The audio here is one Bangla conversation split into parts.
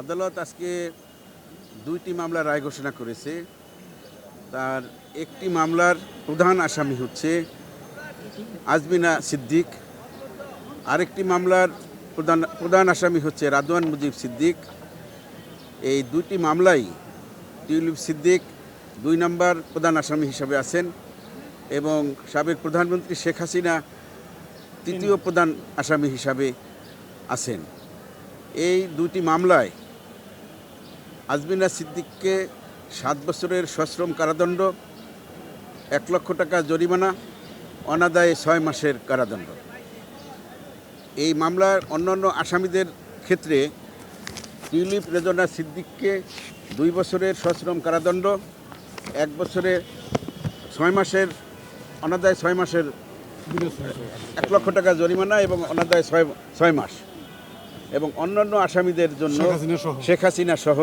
আদালত আজকে দুইটি মামলার রায় ঘোষণা করেছে। তার একটি মামলার প্রধান আসামি হচ্ছে আজমিনা সিদ্দিক, আরেকটি মামলার প্রধান আসামি হচ্ছে রাদওয়ান মুজিব সিদ্দিক। এই দুইটি মামলাই টিউলিপ সিদ্দিক 2 নম্বর প্রধান আসামি হিসাবে আছেন এবং সাবেক প্রধানমন্ত্রী শেখ হাসিনা 3য় প্রধান আসামি হিসাবে আছেন। এই দুইটি মামলায় আজমিনা সিদ্দিককে 7 বছরের সশ্রম কারাদণ্ড, 1 লক্ষ টাকা জরিমানা, অনাদায়ে 6 মাসের কারাদণ্ড। এই মামলার অন্যান্য আসামিদের ক্ষেত্রে টিউলিপ রেজনা সিদ্দিককে 2 বছরের সশ্রম কারাদণ্ড, 1 বছরে 6 মাসের অনাদায়ে 6 মাসের 1 লক্ষ টাকা জরিমানা এবং অনাদায়ে 6 মাস, এবং অন্যান্য আসামিদের জন্য শেখ হাসিনা সহ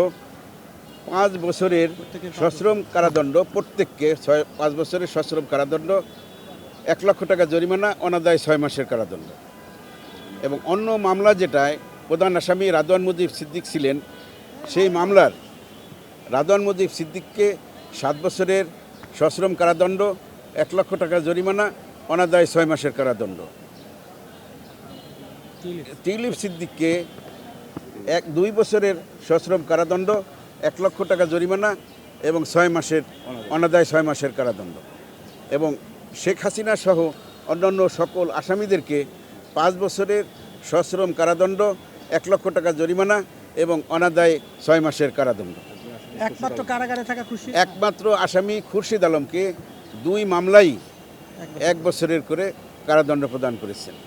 5 বছরের সশ্রম কারাদণ্ড, প্রত্যেককে 5 বছরের সশ্রম কারাদণ্ড, 1 লক্ষ টাকা জরিমানা, অনাদায়ে 6 মাসের কারাদণ্ড। এবং অন্য মামলা যেটায় প্রধান আসামি রাদওয়ান মুজিব সিদ্দিক ছিলেন, সেই মামলার রাদওয়ান মুজিব সিদ্দিককে 7 বছরের সশ্রম কারাদণ্ড, 1 লক্ষ টাকা জরিমানা, অনাদায়ে 6 মাসের কারাদণ্ড। টিউলিপ সিদ্দিককে 2 বছরের সশ্রম কারাদণ্ড, 1 লক্ষ টাকা জরিমানা এবং 6 মাসের অনাদায়ে 6 মাসের কারাদণ্ড। এবং শেখ হাসিনা সহ অন্যান্য সকল আসামিদেরকে 5 বছরের সশ্রম কারাদণ্ড, 1 লক্ষ টাকা জরিমানা এবং অনাদায়ে 6 মাসের কারাদণ্ড। একমাত্র কারাগারে থাকা একমাত্র আসামি খুরশিদ আলমকে 2 মামলাই 1 বছরের করে কারাদণ্ড প্রদান করেছেন।